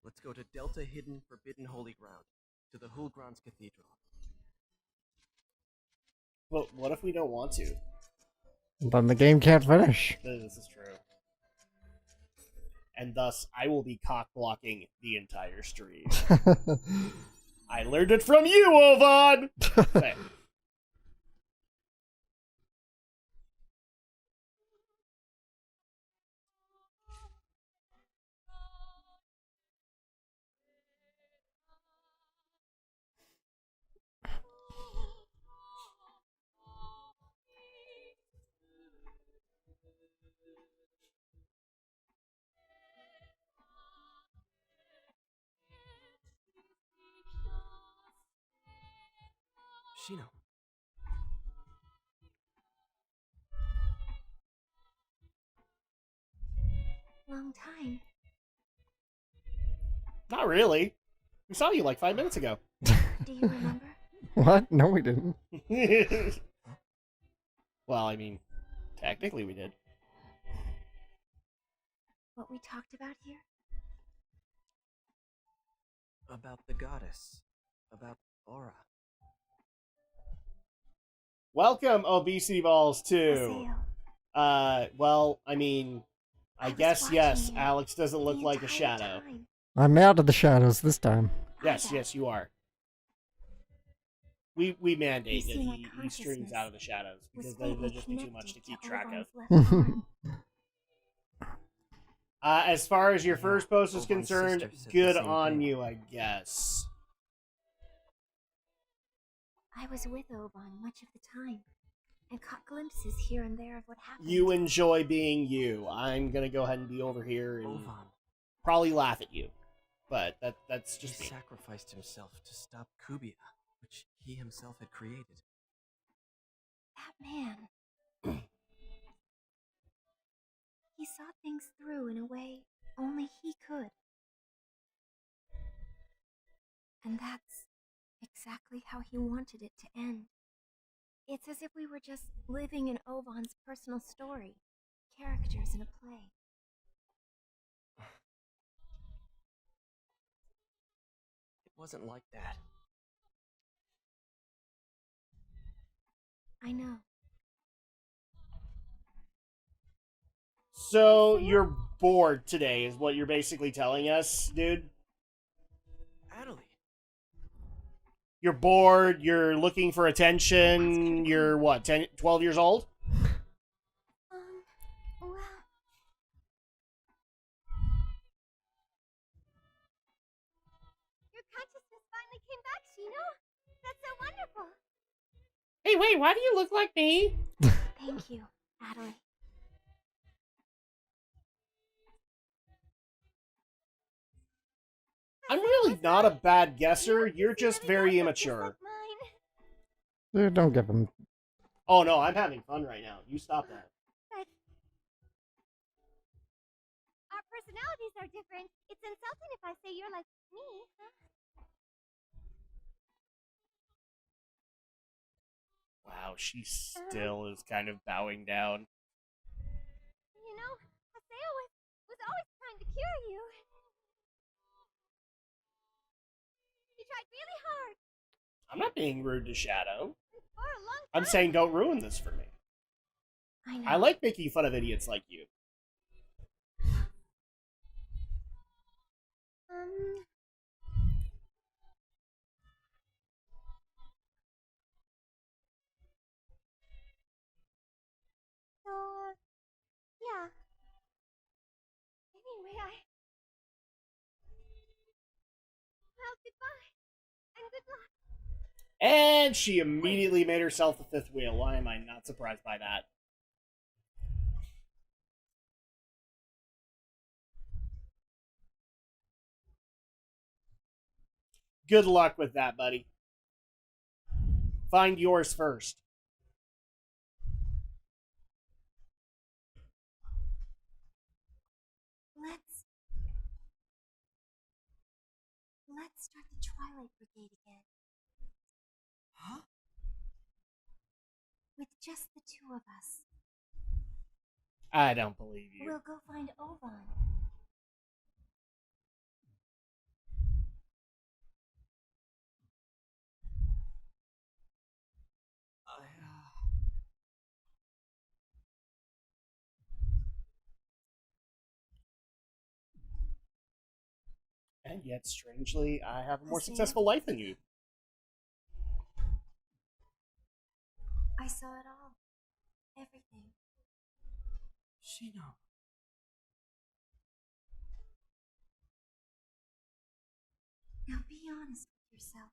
Let's go to Delta Hidden Forbidden Holy Ground, to the Hulgrons Cathedral. But what if we don't want to? Then the game can't finish. This is true. And thus, I will be cock-blocking the entire stream. I learned it from you, Ovan! Okay. Shino. Long time. Not really. We saw you like 5 minutes ago. Do you remember? What? No, we didn't. Well, I mean, technically we did. What we talked about here? About the goddess. About Aura. Welcome, Obesity Balls 2. Haseo. Well, I mean, I was guess yes, watching you Alex doesn't look the like a entire shadow. time. I'm out of the shadows this time. Yes, yes, you are. We mandate that see my he streams consciousness out of the shadows because was there'd vaguely just be too much to connected keep track of. Olivan's left arm. As far as your Yeah, first post is Oban's concerned, sister said the good same on thing. you, I guess. I was with Oban much of the time, and caught glimpses here and there of what happened. You enjoy being you. I'm gonna go ahead and be over here and Oban, probably laugh at you. But that's he just me. sacrificed himself to stop Kubia, which he himself had created. That man. He saw things through in a way only he could. And that's exactly how he wanted it to end. It's as if we were just living in Ovan's personal story, characters in a play. It wasn't like that. I know. So you're bored today, is what you're basically telling us, dude? Adelie, You're bored, you're looking for attention, you're what, 10, 12 years old? Well... Your consciousness finally came back, Shino! That's so wonderful! Hey, wait, why do you look like me? Thank you, Adelie. I'm really not a bad guesser, you're just very immature. Dude, don't give him. Oh no, I'm having fun right now. You stop that. But our personalities are different. It's insulting if I say you're like me, huh? Wow, she still is kind of bowing down. You know, Haseo was always trying to cure you. He tried really hard. I'm not being rude to Shadow. For a long time. I'm saying don't ruin this for me. I know. I like making fun of idiots like you. Yeah. Anyway, well, goodbye. And good luck. And she immediately made herself the fifth wheel. Why am I not surprised by that? Good luck with that, buddy. Find yours first. Let's start the Twilight Brigade again. huh? With just the two of us. I don't believe you. We'll go find Oban. And yet, strangely, I have a more Haseo? successful life than you. I saw it all. Everything. Shino. Now be honest with yourself.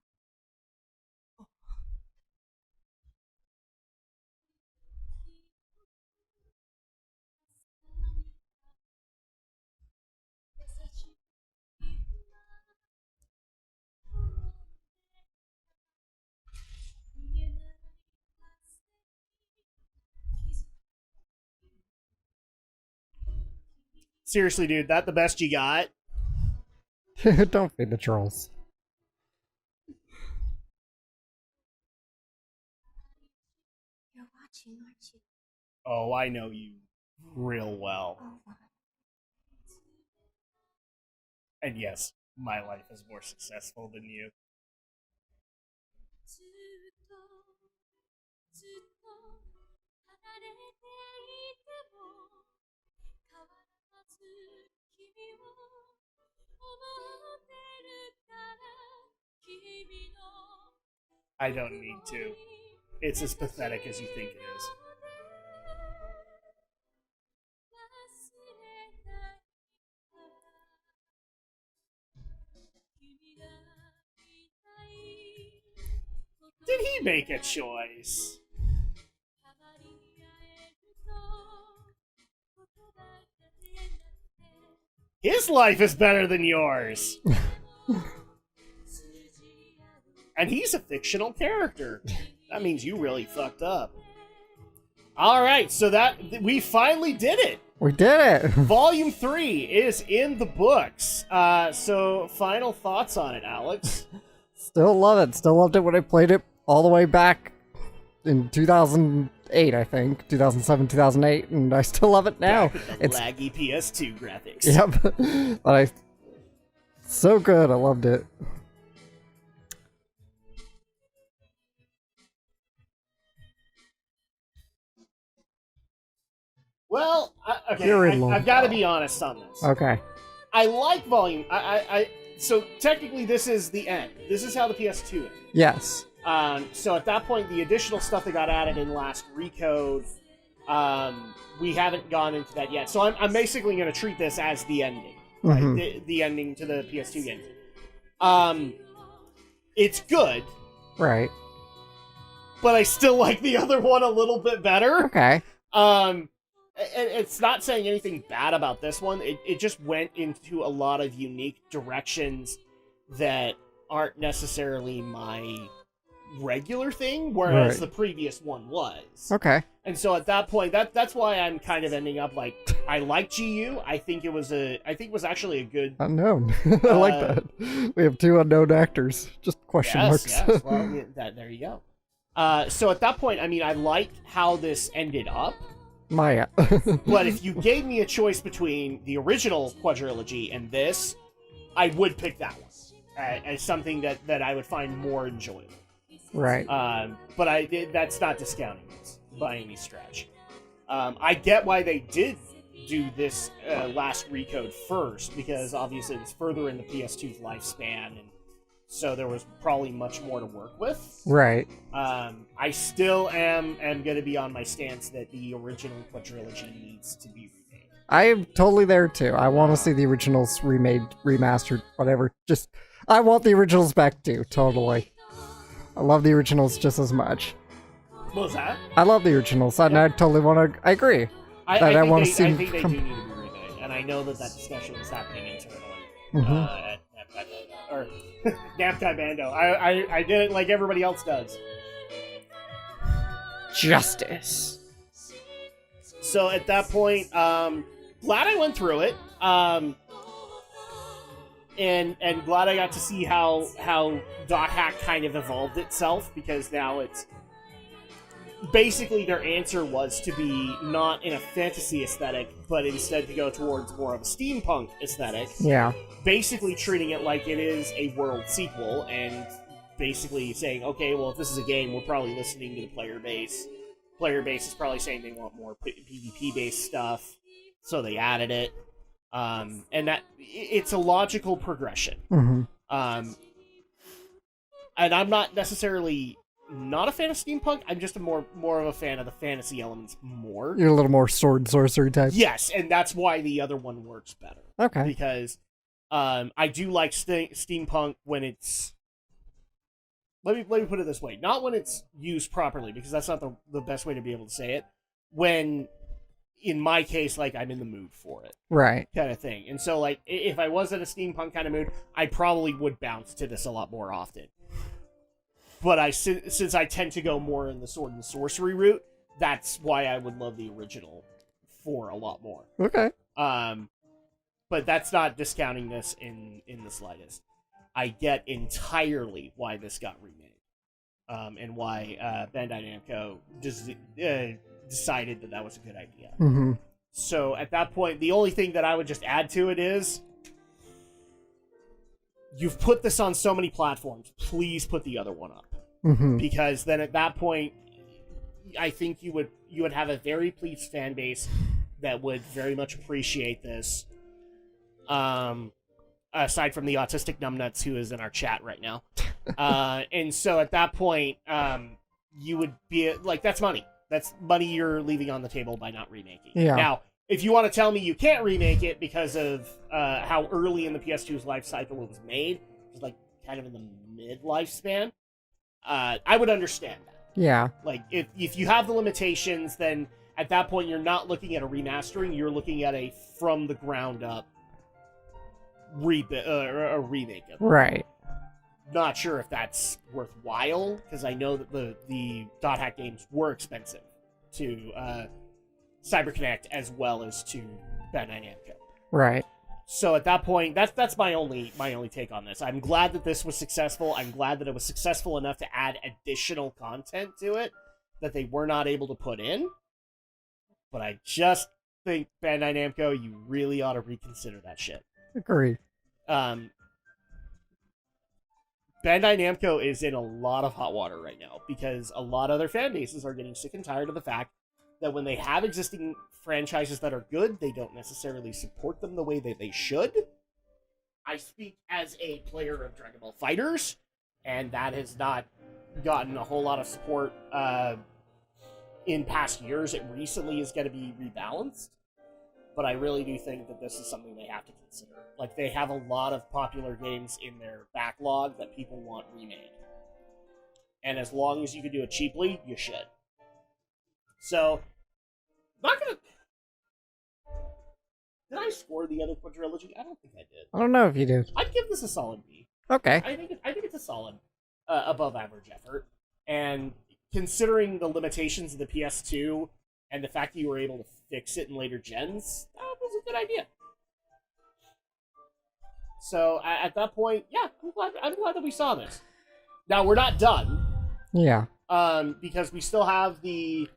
Seriously, dude, that the best you got? Don't feed the trolls. You're watching, aren't you? Oh, I know you real well. Oban. And yes, my life is more successful than you. I don't need to. It's as pathetic as you think it is. make a choice. His life is better than yours. And he's a fictional character. That means you really fucked up. All right, so we finally did it. We did it. Volume 3 is in the books. So final thoughts on it, Alex? Still love it. Still loved it when I played it all the way back in 2008, I think. 2007, 2008, and I still love it now. It's laggy PS2 graphics. Yep. But so good. I loved it. Well, okay, I've got to be honest on this. Okay. I like Volume. So technically, this is the end. This is how the PS2 ends. Yes. So at that point, the additional stuff that got added in last recode, we haven't gone into that yet. So I'm basically going to treat this as the ending, right? Mm-hmm. The ending to the PS2 game. It's good, right? But I still like the other one a little bit better. Okay. It's not saying anything bad about this one. It just went into a lot of unique directions that aren't necessarily my regular thing, whereas the previous one was. Okay. And so at that point, that's why I'm kind of ending up like, I like GU. I think it was actually a good unknown. I like that. We have 2 unknown actors. Just question marks. Yes. Well, there you go. So at that point, I mean, I liked how this ended up. Maya. But if you gave me a choice between the original quadrilogy and this, I would pick that one as something that I would find more enjoyable. Right. But that's not discounting this by any stretch. I get why they did do this last recode first, because obviously it's further in the PS2's lifespan, and so there was probably much more to work with. Right. I still am going to be on my stance that the original quadrilogy needs to be remade. I am totally there too. I want to see the originals remade, remastered, whatever. Just, I want the originals back too, totally. I love the originals just as much. What was that? I love the originals, and I totally want to, I agree. I think they do need to be remade, and I know that discussion is happening internally at or Namkai Bando. I did it like everybody else does. Justice. So at that point, glad I went through it, and glad I got to see how Dot Hack kind of evolved itself, because now it's basically their answer was to be not in a fantasy aesthetic, but instead to go towards more of a steampunk aesthetic. Yeah. Basically treating it like it is a world sequel, and basically saying, okay, well, if this is a game, we're probably listening to the player base. Player base is probably saying they want more PvP-based stuff, so they added it. And that it's a logical progression. Mm-hmm. And I'm not necessarily not a fan of steampunk. I'm just more of a fan of the fantasy elements more. You're a little more sword sorcery type. Yes, and that's why the other one works better. Okay. Because I do like steampunk when it's... Let me put it this way. Not when it's used properly, because that's not the best way to be able to say it. When, in my case, like, I'm in the mood for it. Right. Kind of thing. And so, like, if I was in a steampunk kind of mood, I probably would bounce to this a lot more often. But since I tend to go more in the sword and sorcery route, that's why I would love the original 4 a lot more. Okay. But that's not discounting this in the slightest. I get entirely why this got remade, and why Bandai Namco decided that was a good idea. Mm-hmm. So at that point, the only thing that I would just add to it is, you've put this on so many platforms, please put the other one up. Mm-hmm. Because then at that point, I think you would have a very pleased fan base that would very much appreciate this. Aside from the autistic numbnuts who is in our chat right now. And so at that point, you would be like, that's money. That's money you're leaving on the table by not remaking it. Yeah. Now, if you want to tell me you can't remake it because of how early in the PS2's life cycle it was made, it was like kind of in the mid-lifespan, I would understand that. Yeah. Like, if you have the limitations, then at that point you're not looking at a remastering, you're looking at a from the ground up remake of it. Right. Not sure if that's worthwhile, because I know that the dot hack games were expensive to CyberConnect as well as to Bandai Namco. Right. So at that point, that's my only take on this. I'm glad that this was successful. I'm glad that it was successful enough to add additional content to it that they were not able to put in. But I just think Bandai Namco, you really ought to reconsider that shit. Agree. Bandai Namco is in a lot of hot water right now because a lot of their fan bases are getting sick and tired of the fact that when they have existing franchises that are good, they don't necessarily support them the way that they should. I speak as a player of Dragon Ball FighterZ, and that has not gotten a whole lot of support in past years. It recently is going to be rebalanced, but I really do think that this is something they have to consider. Like, they have a lot of popular games in their backlog that people want remade. And as long as you can do it cheaply, you should. So, not gonna... Did I score the other quadrilogy? I don't think I did. I don't know if you did. I'd give this a solid B. Okay. I think it's a solid, above average effort. And considering the limitations of the PS2 and the fact that you were able to fix it in later gens, that was a good idea. So at that point, yeah, I'm glad that we saw this. Now we're not done. Yeah. Because we still have the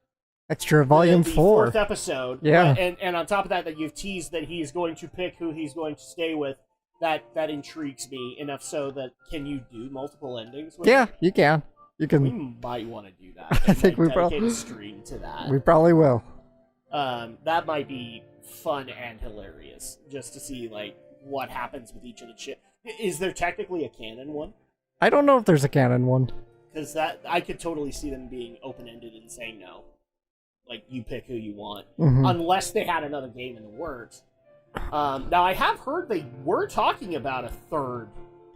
Extra volume the 4. fourth episode. Yeah. And on top of that you've teased that he's going to pick who he's going to stay with. That intrigues me enough so that can you do multiple endings with Yeah, it? you can. You can. We might want to do that. I think we dedicate probably a stream to that. We probably will. That might be fun and hilarious just to see like what happens with each of the Is there technically a canon one? I don't know if there's a canon one. Because that I could totally see them being open-ended and saying no. Like, you pick who you want. Mhm. Unless they had another game in the works. Now, I have heard they were talking about a third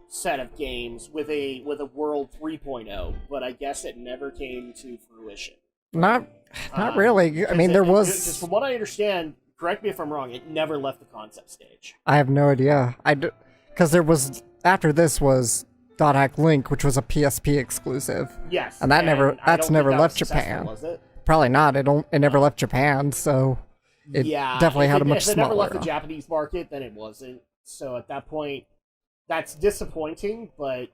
set of games with a World 3.0, but I guess it never came to fruition. Not really. I mean, there was... Just from what I understand, correct me if I'm wrong, it never left the concept stage. I have no idea. Because there was... After this was Dot Hack Link, which was a PSP exclusive. Yes. And that's never left Japan. Was it? Probably not. It never left Japan, so it definitely had a much smaller. If it never left the run. Japanese market, then it wasn't. So at that point, that's disappointing. But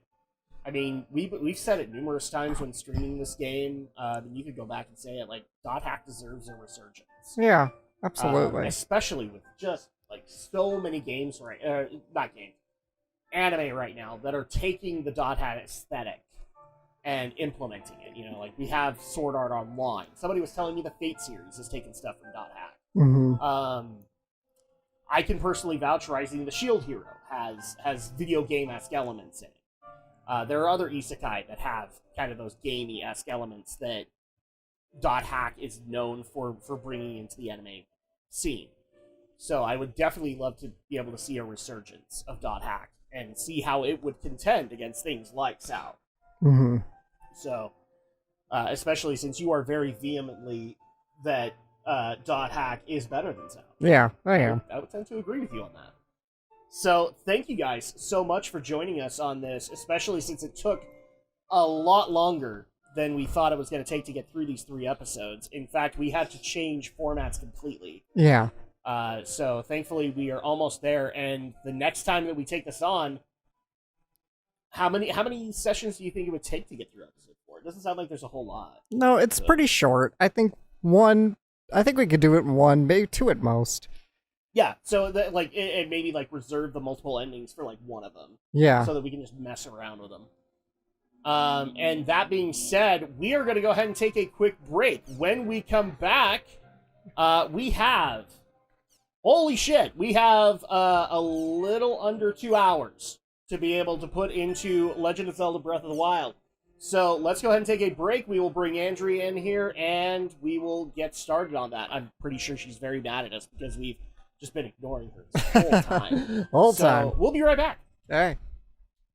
I mean, we've said it numerous times when streaming this game. You could go back and say it. Like, Dot Hack deserves a resurgence. Yeah, absolutely. Especially with just like so many games anime right now that are taking the Dot Hack aesthetic and implementing it. You know, like we have Sword Art Online. Somebody was telling me the Fate series is taking stuff from Dot Hack. Mm-hmm. I can personally vouch Rising the Shield Hero has video game-esque elements in it. There are other isekai that have kind of those gamey-esque elements that Dot Hack is known for bringing into the anime scene. So I would definitely love to be able to see a resurgence of Dot Hack and see how it would contend against things like SAO. Mm-hmm. So, especially since you are very vehemently that Dot Hack is better than SAO. Yeah, I am. I would tend to agree with you on that. So, thank you guys so much for joining us on this, especially since it took a lot longer than we thought it was going to take to get through these 3 episodes. In fact, we had to change formats completely. Yeah. So, thankfully, we are almost there, and the next time that we take this on, how many sessions do you think it would take to get through episode 4? It doesn't sound like there's a whole lot. No, it's pretty short. I think we could do it in 1, maybe 2 at most. Yeah, so and maybe like reserve the multiple endings for like one of them. Yeah. So that we can just mess around with them. And that being said, we are going to go ahead and take a quick break. When we come back, we have a little under 2 hours to be able to put into Legend of Zelda Breath of the Wild. So let's go ahead and take a break. We will bring Andrea in here, and we will get started on that. I'm pretty sure she's very mad at us because we've just been ignoring her this whole time. Whole time. We'll be right back. All right.